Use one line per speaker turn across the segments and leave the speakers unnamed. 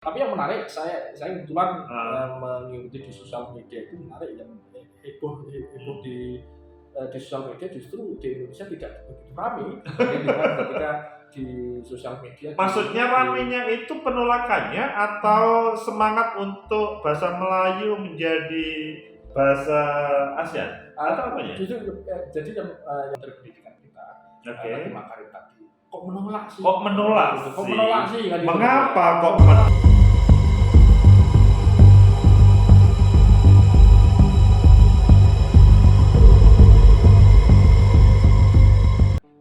Tapi yang menarik, saya kebetulan mengikuti di sosial media itu menarik yang heboh di sosial media justru di Indonesia tidak begitu ramai dibandingkan ketika di sosial media.
Maksudnya ramenya itu penolakannya atau semangat untuk bahasa Melayu menjadi bahasa ASEAN atau apanya?
Justru jadi yang dari pendidikan kita,
Oke.
Makarim tadi, kok menolak sih?
Kok menolak
Kok menolak sih? Kan gitu.
Mengapa kok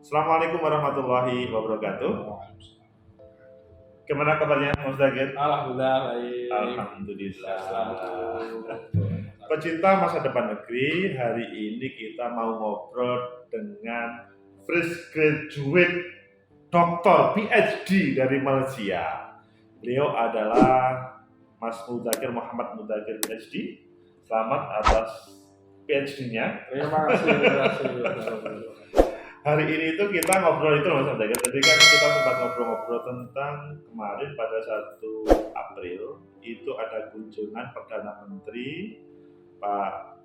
Assalamualaikum warahmatullahi wabarakatuh. Gimana kabarnya Mas Dagir?
Alhamdulillah baik.
Alhamdulillah. Pecinta masa depan negeri, hari ini kita mau ngobrol dengan fresh graduate doktor PhD dari Malaysia. Beliau adalah Mas Mudzakhir Muhammad Mudzakhir PhD. Selamat atas PhD-nya.
Terima kasih.
Hari ini itu kita ngobrol itu Mas Mudzakhir. Tadi kan kita sempat ngobrol-ngobrol tentang kemarin pada 1 April itu ada kunjungan Perdana Menteri Pak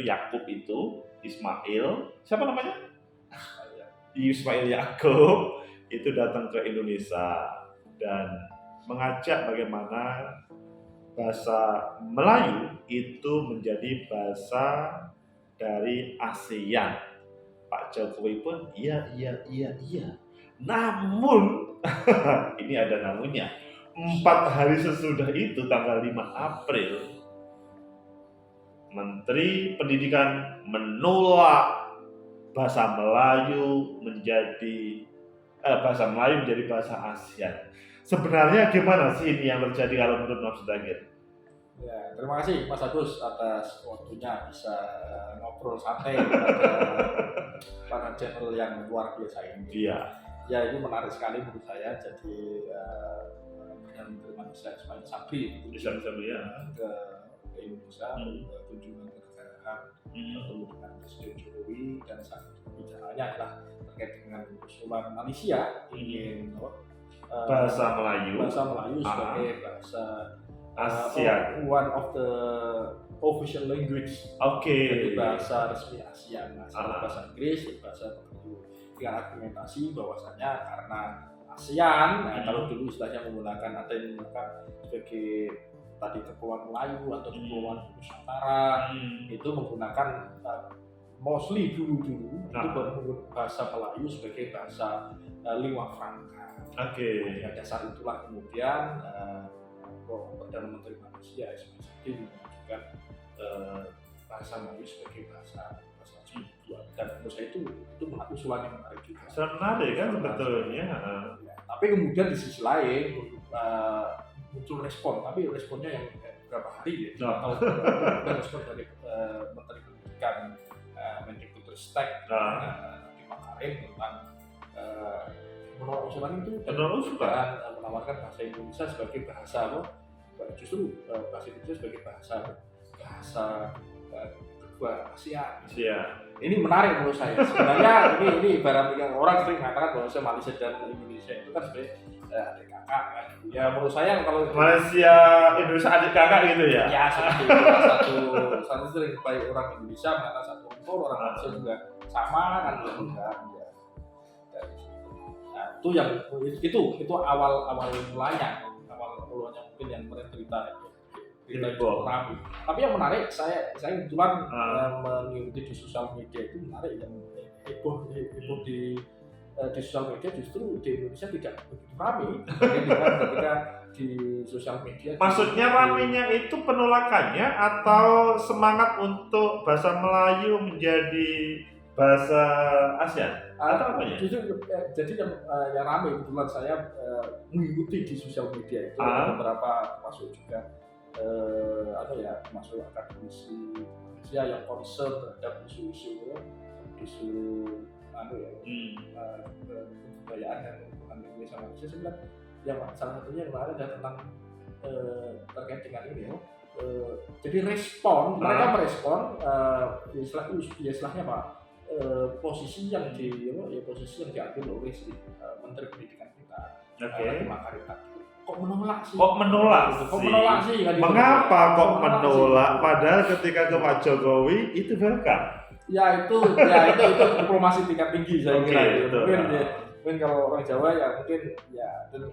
Yakub itu Ismail. Siapa namanya? Ismail Yakub itu datang ke Indonesia dan mengajak bagaimana bahasa Melayu itu menjadi bahasa dari ASEAN. Pak Jokowi pun iya. Namun ini ada namunnya. 4 hari sesudah itu tanggal 5 April Menteri Pendidikan menolak bahasa Melayu menjadi bahasa ASEAN. Sebenarnya gimana sih ini yang terjadi kalau menurut Mas Dagir?
Ya, terima kasih Mas Agus atas waktunya bisa ngobrol santai pada channel yang luar biasa ini.
Iya.
Ya, ini menarik sekali menurut saya. Jadi Perdana Menteri Malaysia Ismail Sabri itu
Bisa ya.
ke Indonesia kunjungan kenegaraan bertemu dengan Presiden Jokowi dan saat bicaranya adalah terkait dengan usulan Malaysia ingin
bahasa Melayu
sebagai bahasa
ASEAN,
one of the official language. Jadi bahasa resmi ASEAN, bahasa Inggris, bahasa Melayu. Dengan argumentasi bahwasanya karena ASEAN, kalau dulu istilahnya menggunakan atau sebagai tadi Kepulauan Melayu atau Kepulauan Nusantara, itu menggunakan mostly dulu itu bahasa Melayu sebagai bahasa lingua franca. Dengan dasar itulah kemudian Perdana Menteri Malaysia Ismail Sabri mengajukan bahasa Melayu sebagai bahasa kedua, dan menurut saya itu usulan yang menarik juga.
Menarik kan sebetulnya.
Ya, tapi kemudian di sisi lain muncul respon, tapi responnya yang beberapa hari ya. Atau respon dari Menteri Pendidikan Mendikbudristek Nadiem Makarim tentang menolak usulan itu dan menawarkan bahasa Indonesia sebagai bahasa justru bahasa Indonesia sebagai bahasa kedua ASEAN. Ini menarik menurut saya. Sebenarnya ini ibaratnya orang sering mengatakan bahwa Malaysia dan Indonesia itu kan sebenarnya adik kakak kan. Ya menurut saya kalau
Malaysia Indonesia adik kakak gitu ya.
Ya seperti itu satu sering baik orang Indonesia mengatakan satu unsur, orang Malaysia juga sama kan juga. Itu awal mulanya mungkin yang cerita itu ramai. Tapi yang menarik saya kebetulan mengikuti di sosial media itu menarik yang heboh di sosial media justru di Indonesia tidak begitu ramai dibandingkan ketika di sosial media.
Maksudnya ramenya itu penolakannya atau semangat untuk bahasa Melayu menjadi bahasa ASEAN atau apanya?
Jadi yang ramai kebetulan saya mengikuti di sosial media itu beberapa termasuk juga termasuk akademisi Indonesia yang concern terhadap isu kebudayaan dan hubungan Indonesia Malaysia. Sebenarnya yang salah satunya yang menarik adalah tentang terkait dengan ini jadi mereka merespon istilahnya Pak, posisi yang diambil oleh Menteri Pendidikan kita Nadiem Makarim tadi. kok menolak sih?
Kok menolak
sih? Kan
mengapa kok menolak? Padahal ketika ke Pak Jokowi itu welcome.
Ya itu diplomasi tingkat tinggi saya kira. Mungkin kalau orang Jawa ya mungkin ya dan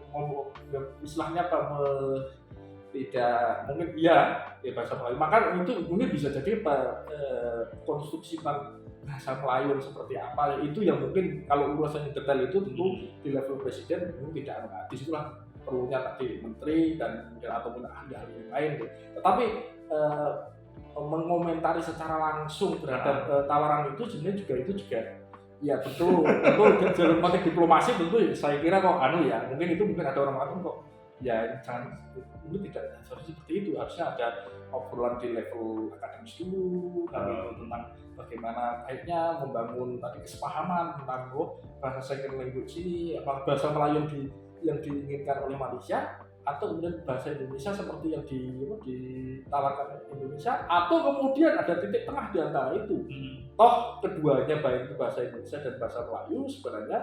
istilahnya apa tidak mungkin bahasa Melayu. Maka itu mungkin bisa jadi konstruksi bahasa Melayu seperti apa itu yang mungkin kalau urusannya detail itu tentu di level presiden mungkin tidak ada. Disitulah perlunya tadi menteri dan ataupun ahli-ahli yang lain. Tetapi mengomentari secara langsung terhadap tawaran itu sebenarnya juga ya tentu dalam konteks diplomasi tentu saya kira kok mungkin ada orang mengatakan kok ya jangan itu tidak seharusnya seperti itu, harusnya ada obrolan di level akademis dulu tentang bagaimana baiknya membangun tadi kesepahaman tentang bahasa second language ini apa bahasa Melayu yang diinginkan oleh Malaysia atau kemudian bahasa Indonesia seperti yang ditawarkan Indonesia atau kemudian ada titik tengah di antara itu. Toh keduanya baik itu bahasa Indonesia dan bahasa Melayu sebenarnya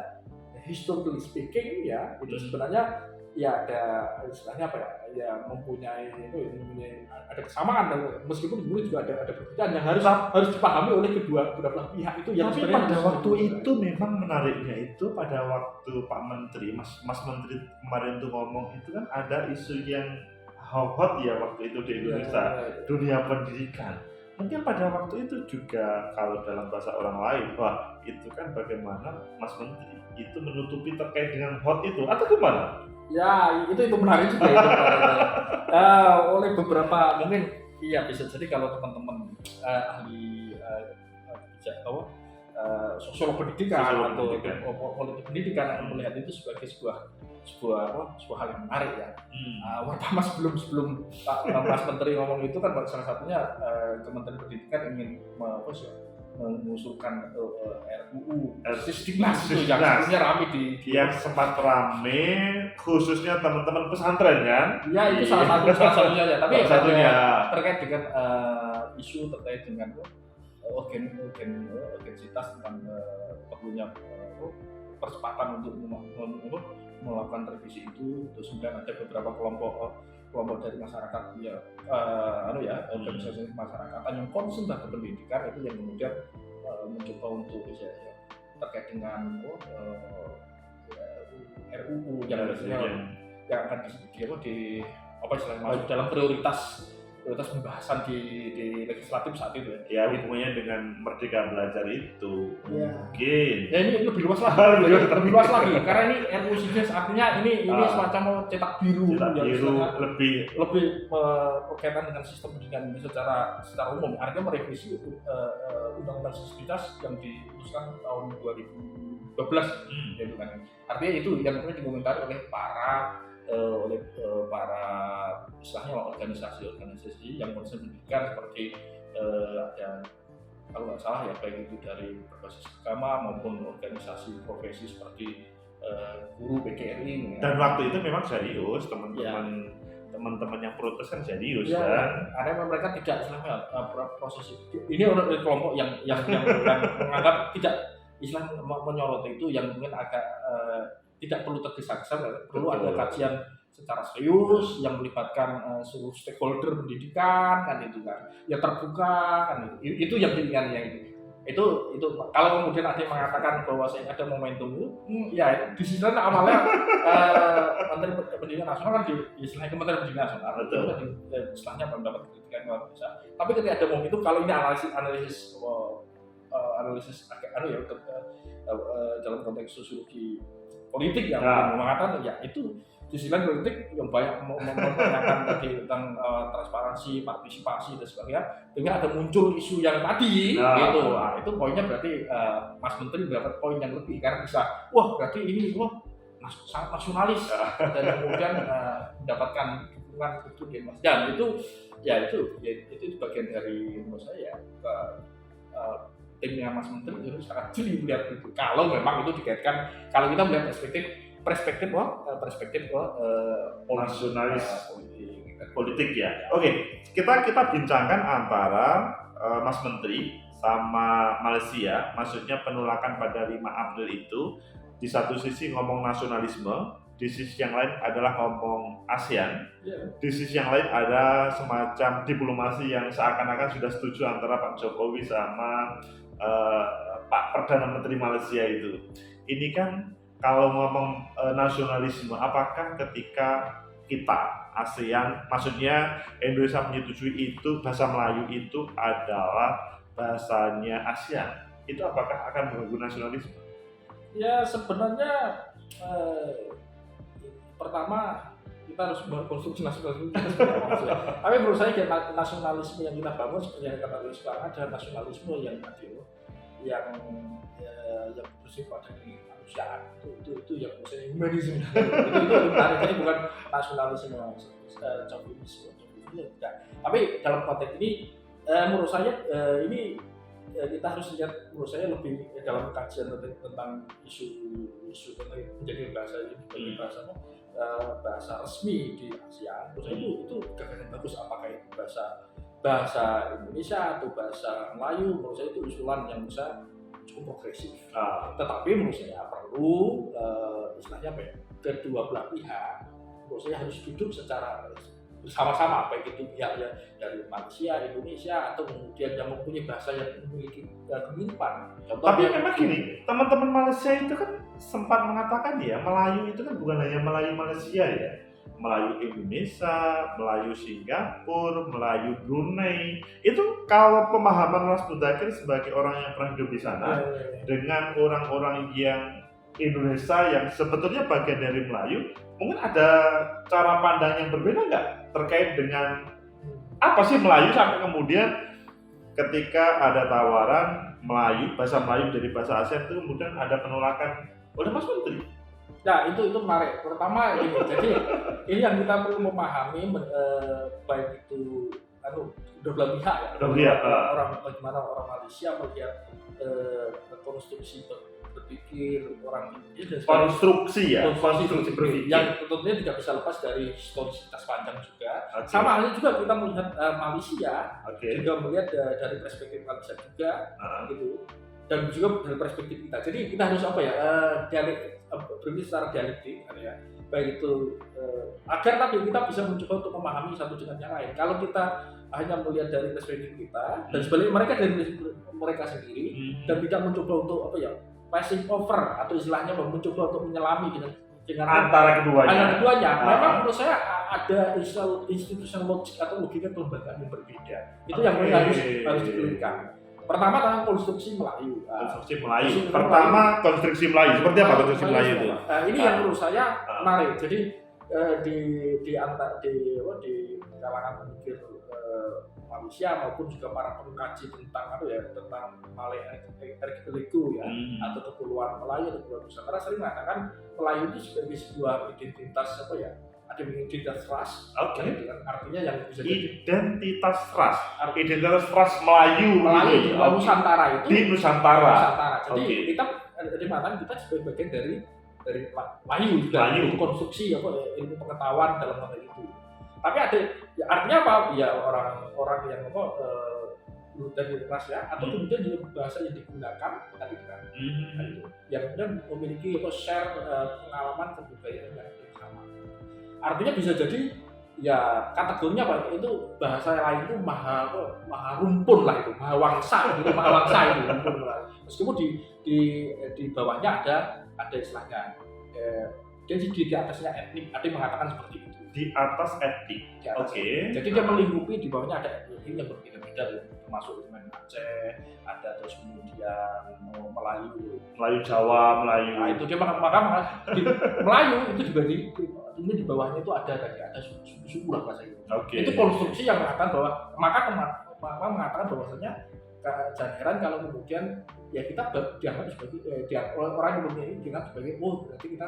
historically speaking ya itu sebenarnya ya ada istilahnya apa ya mempunyai ada kesamaan dan meskipun kemudian juga ada perbedaan yang harus dipahami oleh kedua belah pihak itu yang
tapi pada waktu itu memang menariknya itu pada waktu Pak Menteri Mas Menteri kemarin tuh ngomong itu kan ada isu yang hot ya waktu itu di Indonesia dunia pendidikan. Mungkin pada waktu itu juga kalau dalam bahasa orang lain wah itu kan bagaimana Mas Menteri itu menutupi terkait dengan hot itu atau gimana?
Ya itu menarik juga itu. Oleh beberapa mungkin iya bisa jadi kalau teman-teman ahli sosiolog pendidikan atau politik pendidikan akan melihat itu sebagai sebuah hal yang menarik ya. Pertama sebelum Mas Menteri ngomong itu kan salah satunya Kementerian Pendidikan ingin mengusulkan RUU Sisdiknas yang sebelumnya ramai
yang sempat ramai khususnya teman-teman pesantren kan?
Ya itu salah satunya ya. Tapi terkait dengan isu terkait dengan urgensitas tentang perlunya percepatan untuk melakukan revisi itu. Terus kemudian ada beberapa kelompok dari masyarakat organisasi kemasyarakatan yang concern terhadap pendidikan itu yang kemudian mencoba untuk terkait dengan RUU yang akan masuk dalam prioritas pembahasan di legislatif saat itu
ya hubungannya dengan Merdeka Belajar itu mungkin
ya ini lebih luas lagi karena ini RUU Sisdiknas artinya ini semacam cetak biru
lebih
berkaitan dengan sistem pendidikan ini secara umum artinya merevisi undang-undang Sisdiknas yang diusulkan tahun 2012 gitu kan artinya itu yang kemudian dikomentari oleh para istilahnya organisasi yang concern pendidikan seperti ada kalau nggak salah ya baik itu dari berbasis agama maupun organisasi profesi seperti guru PGRI
dan waktu itu memang serius teman-teman yang protes kan serius kan
ada mereka tidak istilahnya proses ini orang dari kelompok yang menganggap tidak istilah menyorot itu yang mungkin agak tidak perlu tergesa-gesa, perlu ada kajian secara serius yang melibatkan seluruh stakeholder pendidikan kan itu kan, yang terbuka kan itu yang pilihan yang itu kalau kemudian ada yang mengatakan bahwa ada momentum itu, ya di sisi lain awalnya Menteri Pendidikan Nasional kan istilahnya Kementerian Pendidikan Nasional, istilahnya mendapat kritikan luar biasa. Tapi ketika ada momentum kalau ini analisis dalam konteks sosiologi politik yang mengatakan ya itu di sisi lain politik yang banyak menanyakan tadi tentang transparansi, partisipasi dan sebagainya, dengan ada muncul isu yang tadi gitu. Itu poinnya berarti Mas Menteri mendapat poin yang lebih karena bisa berarti ini sangat nasionalis dan kemudian mendapatkan dukungan itu di Mas. Dan itu bagian dari menurut saya timnya Mas Menteri itu sangat jeli melihat itu. Kalau memang itu dikaitkan, kalau kita melihat perspektif
nasionalis politik ya. Oke, kita bincangkan antara Mas Menteri sama Malaysia, maksudnya penolakan pada 5 April itu di satu sisi ngomong nasionalisme, di sisi yang lain adalah ngomong ASEAN,
Iya.
di sisi yang lain ada semacam diplomasi yang seakan-akan sudah setuju antara Pak Jokowi sama Pak Perdana Menteri Malaysia itu. Ini kan kalau ngomong nasionalisme, apakah ketika kita ASEAN, maksudnya Indonesia menyetujui itu bahasa Melayu itu adalah bahasanya ASEAN, itu apakah akan mengganggu nasionalisme?
Ya sebenarnya pertama kita harus berkonstruksi nasionalisme. Tapi menurut saya nasionalisme yang kita bangun seperti yang kata Luis sekarang ada nasionalisme yang adil, yang bersifat dari kemanusiaan. Itu yang menurut saya humanisme. itu menarik. Jadi bukan nasionalisme chauvinisme tidak. Tapi dalam konteks ini menurut saya ini kita harus lihat, menurut saya lebih dalam kajian tentang isu tentang menjadi bahasa ini menjadi bahasa resmi di ASEAN. Menurut saya itu gagasan bagus, apakah itu bahasa Indonesia atau bahasa Melayu. Menurut saya itu usulan yang bisa cukup progresif. Tetapi menurut saya perlu istilahnya apa ya, kedua belah pihak menurut saya harus duduk secara bersama-sama, baik itu pihak ya dari Malaysia, Indonesia, atau kemudian yang mempunyai bahasa yang memiliki kemiripan.
Tapi memang gini, teman-teman Malaysia itu kan sempat mengatakan ya Melayu itu kan bukan hanya Melayu Malaysia ya, Melayu Indonesia, Melayu Singapura, Melayu Brunei. Itu kalau pemahaman Mas Mudakir sebagai orang yang pernah hidup di sana, dengan orang-orang yang Indonesia yang sebetulnya bagian dari Melayu, mungkin ada cara pandang yang berbeda nggak terkait dengan apa sih Melayu, sampai kemudian ketika ada tawaran Melayu, bahasa Melayu jadi bahasa ASEAN itu kemudian ada penolakan oleh Mas Menteri.
Nah itu menarik. Pertama ini, jadi ini yang kita perlu memahami baik itu dua belah pihak ya. Orang bagaimana orang Malaysia melihat konstruksi berpikir orang Indonesia,
konstruksi
berpikir yang tentunya tidak bisa lepas dari historisitas panjang juga. Sama halnya juga kita melihat Malaysia, juga melihat dari perspektif Malaysia juga, gitu. Dan juga dari perspektif kita. Jadi kita harus berpikir secara dialektik, ya. Baik itu agar tadi kita bisa mencoba untuk memahami satu dengan yang lain. Kalau kita hanya melihat dari perspektif kita dan sebaliknya mereka dari mereka sendiri dan tidak mencoba untuk passing over atau istilahnya mencoba untuk menyelami dengan
antara keduanya.
Memang menurut saya ada institusi logik atau logika kelembagaan yang berbeda. Itu yang harus dipikirkan. Pertama tentang konstruksi Melayu.
Pertama konstruksi Melayu. Seperti apa konstruksi Melayu itu?
Ini yang menurut saya menarik. Jadi di kalangan pemikir Malaysia maupun juga para pengkaji tentang Malay Archipelago ya, atau kepulauan Melayu atau kepulauan Nusantara sering mengatakan Melayu itu sebagai sebuah identitas ada identitas ras. Artinya yang bisa
identitas ras Melayu
di Nusantara itu
di Nusantara.
Jadi kita mengatakan kita sebagai bagian dari Melayu juga. Itu konstruksi ilmu pengetahuan dalam hal itu. Tapi artinya apa? Ya orang yang dari ras ya, atau kemudian juga bahasa yang digunakan tadi kan, yang kemudian memiliki share pengalaman kebudayaan yang sama. Artinya bisa jadi ya kategorinya apa? Itu bahasa lain itu maha rumpun lah itu, maha wangsa itu. Meskipun di bawahnya ada istilahnya. Jadi di atasnya etnik, ada yang mengatakan seperti itu.
Di atas etnik.
Jadi dia melingkupi di bawahnya ada etnik yang berbeda-beda, termasuk dengan Aceh, ada terus kemudian Melayu Jawa, Melayu. Nah itu dia maka Melayu itu juga di bawahnya itu ada suku lah bahasa itu. Itu konstruksi yang mengatakan bahwa mengatakan bahwasanya jangan heran kalau kemudian ya kita dianggap sebagai orang yang dianggap sebagai berarti kita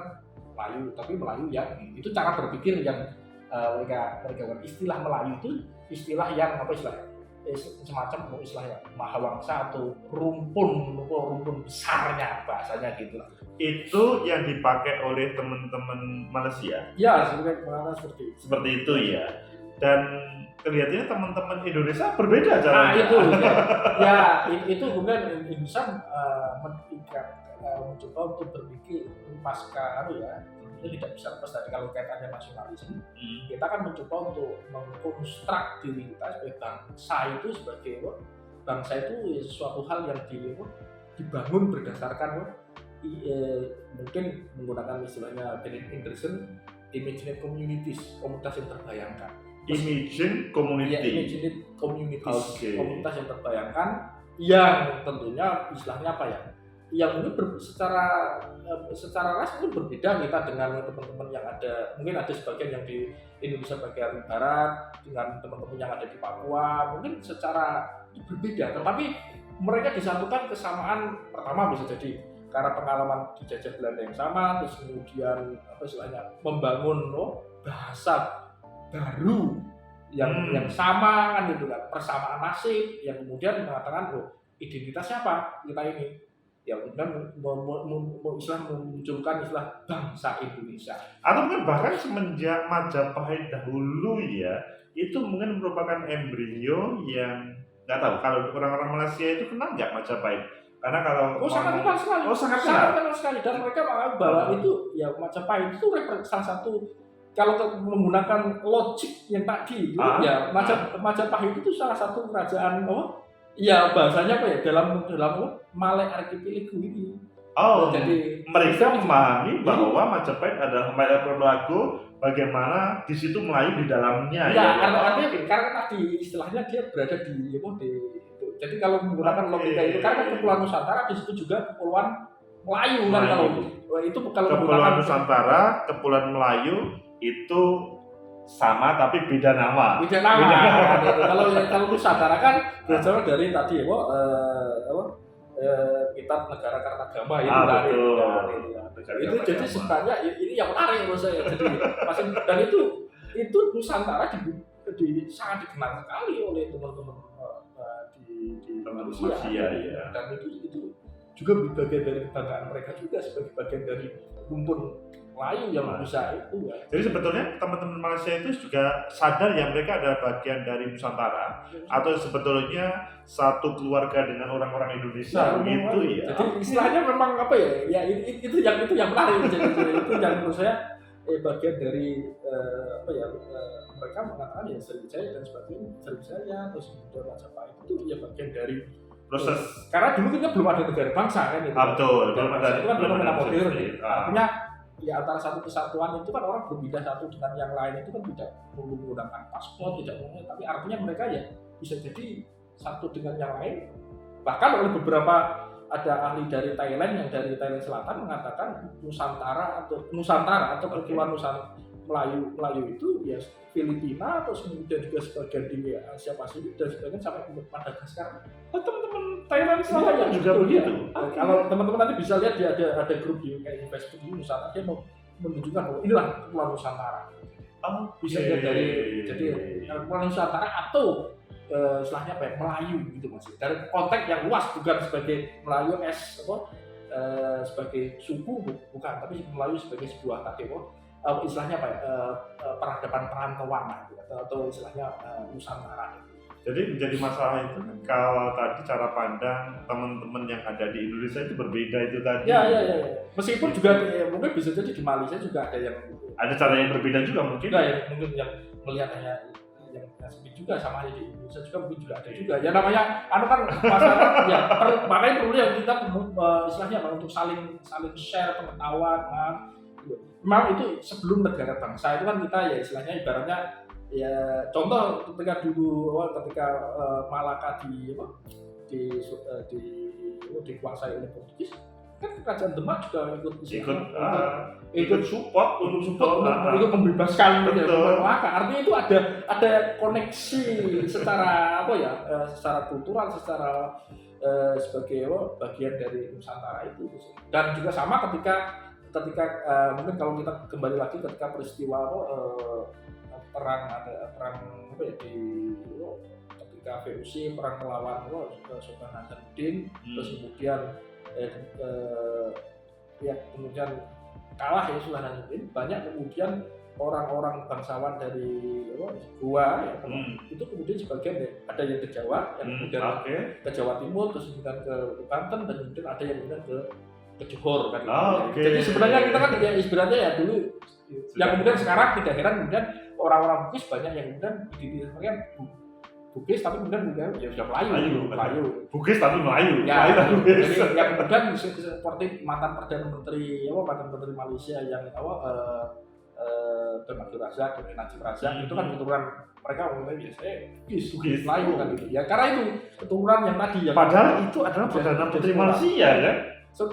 Melayu, tapi Melayu yang itu cara berpikir yang mereka istilah Melayu itu istilah yang semacam istilahnya mahawangsa atau rumpun besarnya bahasanya gitu lah.
Itu yang dipakai oleh teman-teman Malaysia.
Ya, seperti itu
ya. Dan kelihatannya teman-teman Indonesia berbeda caranya.
Itu kemudian Indonesia mencoba untuk berpikir pasca tentunya tidak bisa lepas dari kalau kaitannya nasionalisme. Kita kan mencoba untuk mengkonstruk diri kita sebagai bangsa itu sebagai bangsa itu sesuatu hal yang dibangun berdasarkan mungkin menggunakan istilahnya Benedict Anderson, imagined communities, komunitas yang terbayangkan.
Imagine community.
Ya, imagined communities,
Okay.
komunitas yang terbayangkan, yang tentunya istilahnya apa ya? Yang mungkin secara ras mungkin berbeda kita dengan teman-teman yang ada, mungkin ada sebagian yang di Indonesia bagian barat dengan teman-teman yang ada di Papua, mungkin secara berbeda, tetapi mereka disatukan kesamaan. Pertama bisa jadi karena pengalaman dijajah Belanda yang sama, terus kemudian apa istilahnya membangun bahasa baru yang sama kan gitu kan, persamaan nasib yang kemudian mengatakan identitasnya apa kita ini, yang kemudian memunculkan istilah bangsa Indonesia.
Atau mungkin bahkan semenjak Majapahit dahulu ya, itu mungkin merupakan embrio yang nggak tahu kalau orang-orang Malaysia itu kenal nggak Majapahit. Karena kalau
sangat kenal sekali.
sangat
kenal sekali, dan mereka menganggap bahwa itu ya Majapahit itu salah satu, kalau menggunakan logik yang tadi itu ya Majapahit itu salah satu kerajaan ya bahasanya apa ya dalam Malay Archipelago ini.
Jadi mereka memahami bahwa Majapahit adalah Malay Archipelago, bagaimana di situ Melayu di dalamnya.
Ya, artinya karena tadi istilahnya dia berada di jadi kalau menggunakan logika itu, karena Kepulauan Nusantara di situ juga Kepulauan Melayu kan, kalau
Kepulauan Nusantara, Kepulauan Melayu itu sama tapi beda nama.
Kalau Nusantara kan berasal dari tadi kitab Negara Kartagama itu itu jadi sebenarnya ini yang menarik menurut saya. Jadi dan itu Nusantara sangat dikenal sekali oleh teman-teman di Malaysia
ya.
Dan itu juga bagian dari kebanggaan mereka juga sebagai bagian dari rumpun Melayu yang bisa itu ya.
Jadi sebetulnya teman-teman Malaysia itu juga sadar ya mereka adalah bagian dari Nusantara atau sebetulnya satu keluarga dengan orang-orang Indonesia begitu ya.
Jadi istilahnya memang apa ya? Ya itu yang menarik. Jadi itu yang menurut saya bagian dari mereka mengatakan ya Sriwijaya dan sebagainya, Sriwijaya terus kemudian Majapahit itu ya bagian dari
proses.
Karena dulu kita belum ada negara bangsa kan itu.
Betul.
Itu kan belum ada modern. Artinya ya antara satu kesatuan itu kan orang berpindah satu dengan yang lain itu kan tidak perlu menggunakan paspor, tidak perlu, tapi artinya mereka ya bisa jadi satu dengan yang lain. Bahkan oleh beberapa ada ahli dari Thailand yang dari Thailand Selatan mengatakan Nusantara atau Kepulauan Melayu itu ya Filipina, terus kemudian juga sebagian di Asia Pasifik dan sebagian sampai ke Madagaskar. Teman-teman Thailand Selatan
juga begitu.
Kalau teman-teman nanti bisa lihat dia ada grup di kayak Facebook di Nusantara, dia mau menunjukkan bahwa inilah Kepulauan Nusantara. Bisa lihat dari jadi Kepulauan Nusantara atau istilahnya apa ya, Melayu gitu Mas. Dari konteks yang luas, bukan sebagai Melayu sebagai suku bukan, tapi Melayu sebagai sebuah kategori istilahnya apa ya, peradaban perantauan atau istilahnya Nusantara.
Jadi menjadi masalah itu kalau tadi cara pandang teman-teman yang ada di Indonesia itu berbeda itu tadi.
Ya. Meskipun juga mungkin bisa jadi di Malaysia juga ada
cara yang berbeda juga mungkin.
Mungkin yang melihatnya yang sempit juga sama di Indonesia juga mungkin juga ada juga. Ya namanya kan masyarakat ya makanya perlu yang kita istilahnya untuk saling share pengetahuan kan. Memang itu sebelum negara bangsa itu kan kita ya istilahnya ibaratnya ya contoh ketika Malaka dikuasai oleh Portugis kan kerajaan Demak juga ikut support untuk membebaskan Malaka. Artinya itu ada koneksi secara secara kultural, secara sebagai bagian dari Nusantara itu. Dan juga sama ketika mungkin kalau kita kembali lagi ketika peristiwa perang ketika VOC perang melawan Sultan Hasanuddin, terus kemudian kemudian kalah ya Sultan Hasanuddin, banyak kemudian orang-orang bangsawan dari Goa itu kemudian sebagian ada yang ke Jawa, yang kemudian ke Jawa Timur, terus kemudian ke Banten, dan kemudian ada yang kemudian ke ke Johor kan.
Oke.
Jadi sebenarnya kita kan ya ibaratnya ya dulu yang kemudian sekarang tidak heran kemudian orang-orang Bugis banyak yang kemudian didirikan Bugis tapi kemudian ya sudah Melayu.
Bugis tapi Melayu.
Ya,
Melayu
jadi yang kemudian seperti mantan Perdana Menteri Malaysia yang Tun Abdul Razak dan Najib Razak itu kan keturunan mereka mulai biasanya Bugis Melayu kan gitu ya, karena itu keturunan yang tadi yang
padahal itu adalah Perdana Menteri Malaysia kan.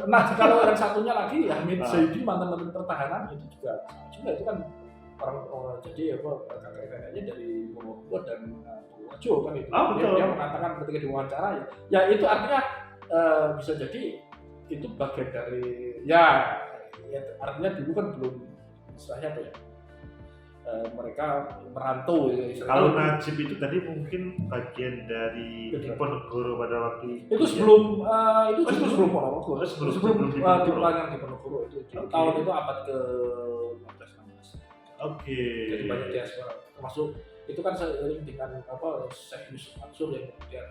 Nah kalau yang satunya lagi Hamid Zaidi mantan Menteri Pertahanan itu juga itu kan orang jadi kakek-kakeknya dari Purwokerto dan Purworejo kan itu. Dia mengatakan ketika diwawancara ya itu artinya bisa jadi itu bagian dari ya artinya dulu kan belum istilahnya apa ya mereka merantau ya.
Kalau Najib itu tadi mungkin bagian dari Diponegoro pada waktu
itu sebelum itu sebelum Ponorogo, sebelum diulangan di Ponorogo itu tahun itu abad ke 15-16. Jadi banyak diaspora termasuk itu kan seiring dengan Syekh Yusuf Mansur yang kemudian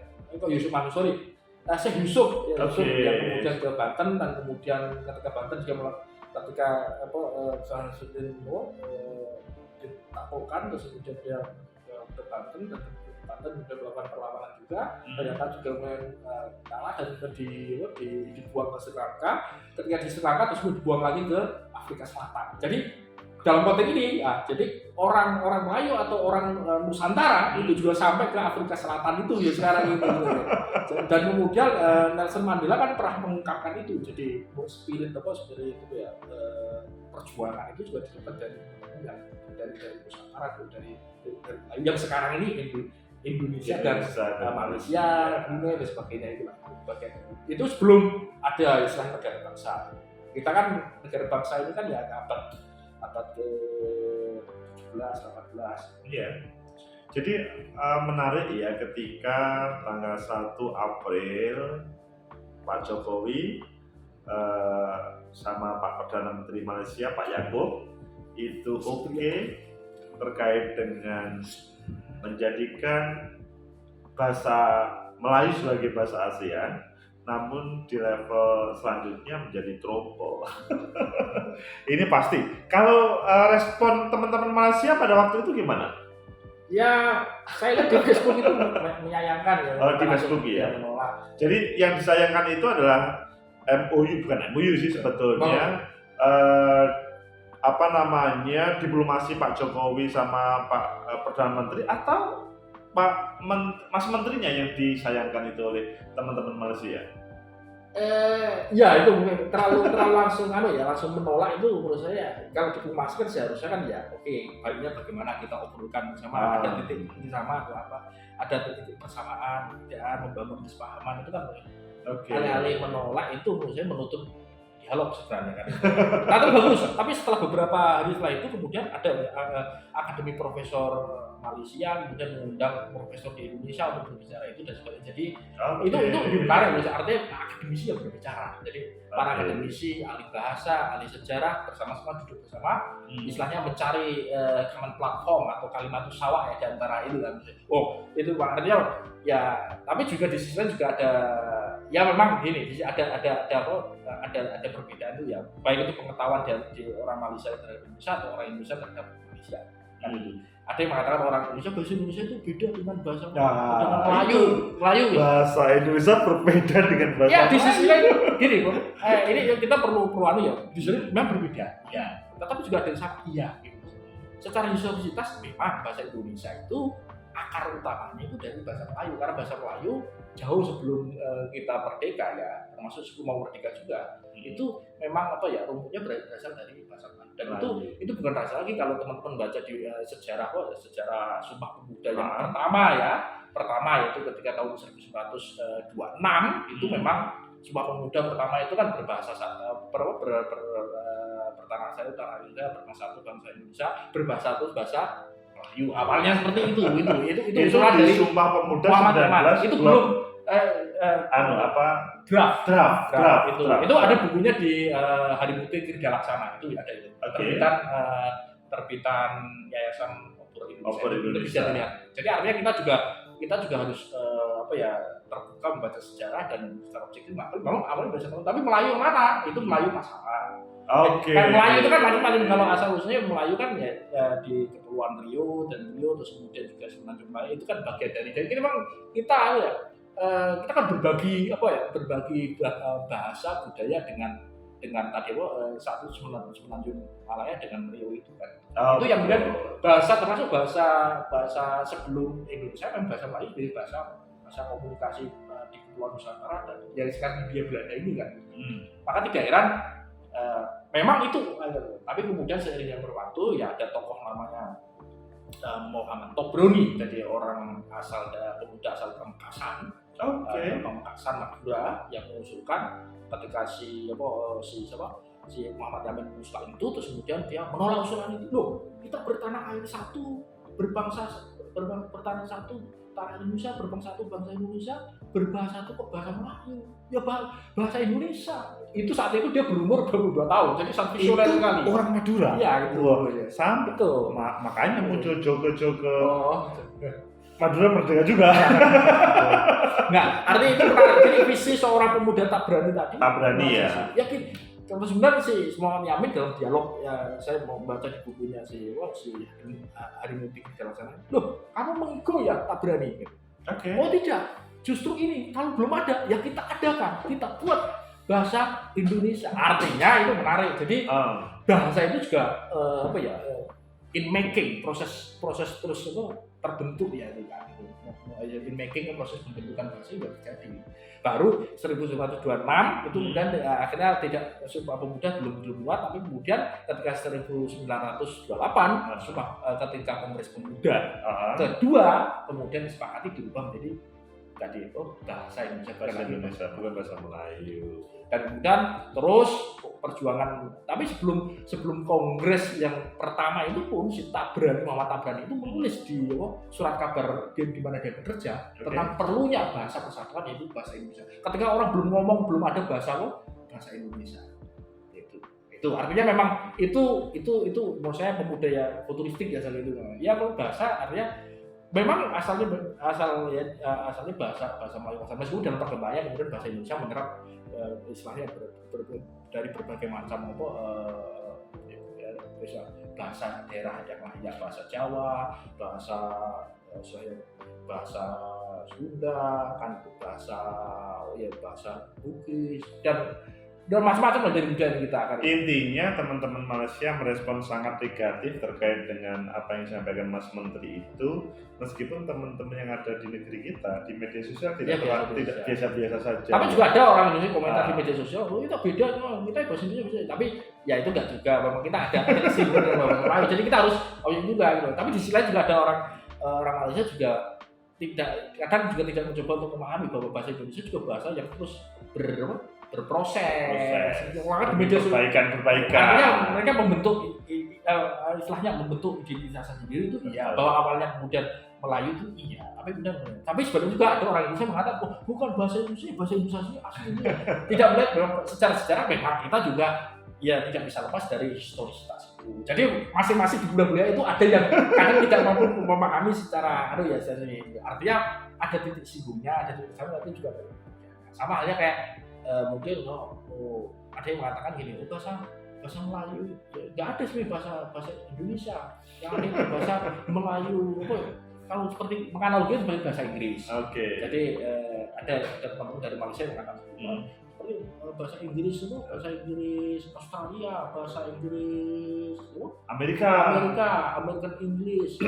Syekh Yusuf yang kemudian ke Banten dan kemudian ketika Banten juga ketika Salahuddin ditaklukkan terus kemudian dia ke Banten dan Banten sudah melakukan perlawanan juga ternyata juga kalah dan dibuang ke Sri Lanka. Ketika di Sri Lanka terus dibuang lagi ke Afrika Selatan. Jadi dalam konteks ini jadi orang Melayu atau orang Nusantara itu juga sampai ke Afrika Selatan itu ya sekarang ini. Dan kemudian Nelson Mandela kan pernah mengungkapkan itu, jadi spirit itu ya perjuangan itu juga didapat dari Nusantara dari yang sekarang ini Indonesia dan Malaysia, Brunei dan sebagainya itu sebelum ada istilah negara bangsa. Kita kan negara bangsa ini kan ya abad ke 17, 18.
Iya. Jadi menarik ya ketika tanggal 1 April Pak Jokowi sama Pak Perdana Menteri Malaysia Pak Yaakob itu terkait dengan menjadikan bahasa Melayu sebagai bahasa ASEAN, namun di level selanjutnya menjadi trompo. Ini pasti. Kalau respon teman-teman Malaysia pada waktu itu gimana?
Ya, saya lihat di Facebook itu menyayangkan ya.
Oh, di Facebook ya. Jadi yang disayangkan itu adalah MOU, bukan MOU sih sebetulnya. Diplomasi Pak Jokowi sama Pak Perdana Menteri atau Mas Menterinya yang disayangkan itu oleh teman-teman Malaysia.
Ya itu mungkin terlalu langsung langsung menolak itu menurut saya. Kalau diplomasi kan seharusnya kan ya oke, baiknya bagaimana kita obrolkan bersama, ada titik sama atau apa, ada titik persamaan, membangun kesepahaman itu kan. Alih-alih menolak itu menurut saya menutup dialog sebenarnya kan. Itu bagus, tapi setelah beberapa hari setelah itu kemudian ada akademi profesor Malaysia kemudian mengundang profesor di Indonesia untuk berbicara itu dan sebagainya. Jadi itu lebih menarik, artinya akademisi yang berbicara. Jadi para akademisi, ahli bahasa, ahli sejarah bersama-sama duduk bersama, istilahnya mencari common platform atau kalimat sawah ya di antara itu kan. Oh itu artinya ya, tapi juga di sisi lain juga ada ya memang gini, ada perbedaan itu ya, baik itu pengetahuan di orang Malaysia terhadap Indonesia atau orang Indonesia terhadap Indonesia kan itu. Ada yang mengatakan orang Indonesia bahasa Indonesia itu beda dengan bahasa Melayu ya. Bahasa
Indonesia berbeda dengan bahasa
ya, di sisi lain gini kok. Ini kita perlu ya. Di sini memang berbeda. Ya. Tetapi juga ada yang sama. Iya. Gitu. Secara historisitas memang bahasa Indonesia itu akar utamanya itu dari bahasa Melayu, karena bahasa Melayu jauh sebelum kita merdeka ya, termasuk sebelum mau merdeka juga. Itu memang rumputnya berasal dari bahasa Melayu. Dan itu bukan rahasia lagi kalau teman-teman baca di sejarah Sumpah Pemuda yang pertama yaitu ketika tahun 1926 itu memang Sumpah Pemuda pertama itu kan berbahasa pertama saya utara Indonesia, berbahasa bangsa Indonesia, berbahasa bahasa Melayu. Awalnya seperti itu usulan dari
Sumpah Pemuda 19
itu belum
draft
itu ada bukunya di Hari Putih Kirja Laksana itu ada itu. Terbitan Yayasan Obor Indonesia. Itu bisa dilihat. Jadi artinya kita juga harus terbuka membaca sejarah dan secara objektif memang awalnya bahasa Melayu, tapi Melayu mana? Itu Melayu pasaran.
Oke.
Kan Melayu itu kan macam-macam, kalau asal usulnya Melayu kan ya di Kepulauan Riau terus kemudian juga Semenanjung Melayu itu kan bagian dari. Jadi memang kita kita kan berbagi bahasa budaya dengan tadi satu Semenanjung Malaya dengan Riau itu kan. Itu yang kemudian bahasa termasuk bahasa sebelum Indonesia kan bahasa Melayu jadi bahasa komunikasi di Kepulauan Nusantara dan yang sekarang Hindia Belanda ini kan. Maka tidak heran memang itu, tapi kemudian seiring yang berwaktu ya ada tokoh namanya Muhammad Tobroni, jadi orang pemuda asal Pamekasan, Pamekasan Madura yang mengusulkan ketika si Muhammad Yamin mengusulkan itu, terus kemudian dia menolak usulan itu. Loh, kita bertanah air satu, bertanah satu, tanah Indonesia, berbangsa satu, bangsa Indonesia, berbahasa satu kok bahasa Melayu, ya bahasa Indonesia. Itu saat itu dia berumur 22 tahun, jadi sangat visioner sekali.
Orang Madura?
Iya, gitu.
Sampai
tuh.
Makanya muncul jogo-jogo Madura merdeka juga.
Nah, artinya itu menarik. Jadi visi seorang pemuda tak berani tadi.
Tak berani ya.
Yakin. Kalau sebenarnya si Muhammad Yamin dalam dialog ya, saya mau baca di bukunya si Harimudi dalam sana. Loh, kamu mengiko ya tak berani?
Oke.
Oh tidak. Justru ini kalau belum ada ya kita adakan, kita buat bahasa Indonesia. Artinya itu menarik. Jadi bahasa itu juga in making, proses terus terbentuk ya itu kan. In making proses pembentukan bahasa itu terjadi. Baru 1926 itu kemudian akhirnya tidak Sumpah Pemuda belum muat, tapi kemudian ketika 1928 ketika Kongres Pemuda kedua kemudian disepakati dirubah menjadi tadi bahasa Indonesia
bukan bahasa Melayu.
Dan kemudian terus perjuangan, tapi sebelum kongres yang pertama itu pun si Muhammad Tabrani itu menulis di surat kabar di mana dia bekerja tentang perlunya bahasa persatuan yaitu bahasa Indonesia. Ketika orang belum ada bahasa Indonesia. Itu artinya memang itu menurut saya pemuda ya futuristik ya soal itu. Ya kalau bahasa artinya memang asalnya bahasa Melayu, meskipun dalam perkembangannya kemudian bahasa Indonesia menyerap istilahnya dari berbagai macam bahasa daerah yang lain, bahasa Jawa, bahasa Sunda, kan bahasa Bugis dan macam-macam dari budaya kita kan.
Intinya teman-teman Malaysia merespon sangat negatif terkait dengan apa yang disampaikan Mas Menteri itu, meskipun teman-teman yang ada di negeri kita di media sosial tidak biasa-biasa saja.
Tapi juga ada orang Indonesia komentar di media sosial, kita beda, kita bahasa Indonesia bisa. Tapi ya itu enggak juga, memang kita ada kesinggungan dengan orang lain. Jadi kita harus juga gitu. Tapi di sisi lain juga ada orang Malaysia juga kadang tidak mencoba untuk memahami bahwa bahasa Indonesia juga bahasa yang terus berproses.
Di media sosial perbaikan.
Artinya mereka membentuk identitas sendiri itu iya. Bahwa awalnya kemudian Melayu itu iya. Tapi sebenarnya juga ada orang Indonesia mengatakan, bukan bahasa Indonesia aslinya. Tidak melihat secara sejarah memang kita juga ya tidak bisa lepas dari historisitas itu. Jadi masing-masing di budaya itu ada yang kadang tidak mampu memahami secara artinya ada titik singgungnya, ada titik sama itu juga sama halnya kayak mungkin ada yang mengatakan gini, bahasa Melayu nggak ada sih bahasa Indonesia, yang ada itu bahasa Melayu kalau seperti menganalogi seperti bahasa Inggris. Jadi ada teman dari Malaysia yang mengatakan bahasa Inggris itu bahasa Inggris Australia, bahasa Inggris American English,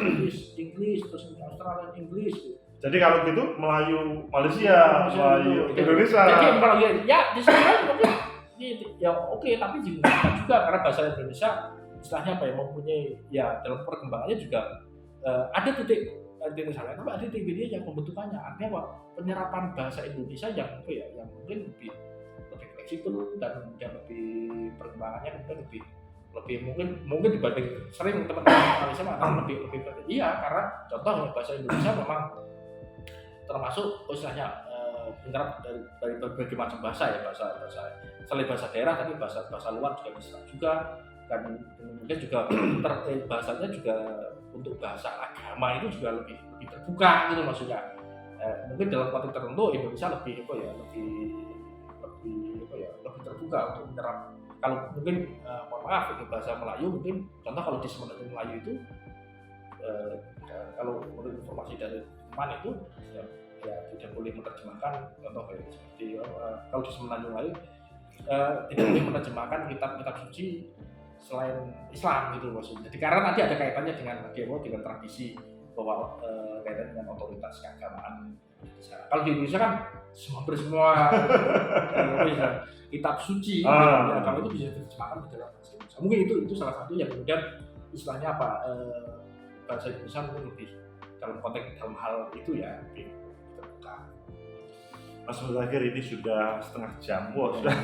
terus Australian English.
Jadi kalau gitu Melayu Malaysia, Melayu Indonesia.
Jadi Melayu ya di sana mungkin ya oke, tapi juga karena bahasa Indonesia istilahnya mempunyai ya dalam perkembangannya juga ada titik sana, tapi ada titik yang pembentukannya. Artinya penyerapan bahasa Indonesia yang mungkin lebih fleksibel dan lebih perkembangannya lebih mungkin dibanding sering teman-teman Malaysia mengatakan lebih iya, karena contoh bahasa Indonesia memang termasuk istilahnya menyerap dari berbagai macam bahasa selain bahasa daerah, tapi bahasa luar juga bisa juga, dan kemudian juga bahasanya juga untuk bahasa agama itu juga lebih terbuka gitu maksudnya. mungkin dalam konteks tertentu Indonesia lebih terbuka untuk menyerap. Kalau mungkin mohon maaf itu bahasa Melayu, mungkin contoh kalau di Semenanjung Melayu itu kalau menurut informasi dari teman itu ya tidak boleh menerjemahkan contoh kayak seperti kalau di Semenanjung Melayu tidak boleh menerjemahkan kitab-kitab suci selain Islam gitu maksudnya. Jadi karena nanti ada kaitannya dengan tradisi bahwa kaitan dengan otoritas keagamaan. Kalau di Indonesia kan hampir semua kitab suci, ya, kalau itu bisa diterjemahkan ke dalam bahasa Indonesia. Mungkin itu salah satu yang kemudian istilahnya apa bahasa Indonesia mungkin lebih dalam konteks dalam hal itu ya lebih terbuka.
Mas Muzakir, ini sudah setengah jam, sudah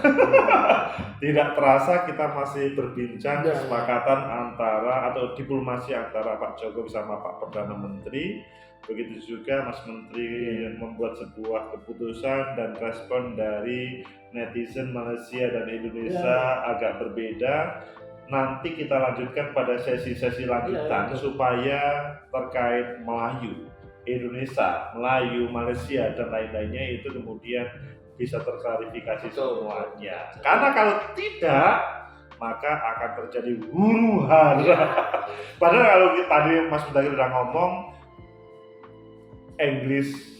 tidak terasa kita masih berbincang kesepakatan antara atau diplomasi antara Pak Jokowi sama Pak Perdana Menteri. Begitu juga Mas Menteri membuat sebuah keputusan dan respon dari netizen Malaysia dan Indonesia agak berbeda. Nanti kita lanjutkan pada sesi-sesi lanjutan supaya terkait Melayu, Indonesia, Melayu, Malaysia dan lain-lainnya itu kemudian bisa terklarifikasi semuanya. Karena kalau tidak maka akan terjadi huru-hara. Padahal kalau tadi Mas Muzakir udah ngomong Inggris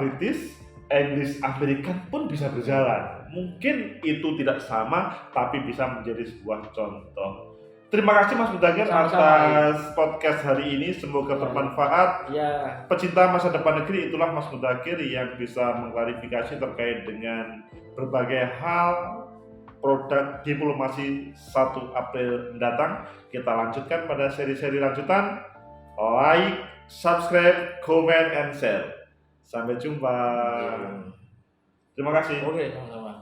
British, Inggris Amerika pun bisa berjalan. Mungkin itu tidak sama, tapi bisa menjadi sebuah contoh. Terima kasih Mas Muzakir atas podcast hari ini. Semoga bermanfaat. Pecinta masa depan negeri, itulah Mas Muzakir yang bisa mengklarifikasi terkait dengan berbagai hal produk diplomasi 1 April mendatang. Kita lanjutkan pada seri-seri lanjutan. Like, subscribe, comment, and share. Sampai jumpa. Terima kasih.
Oke, sama-sama.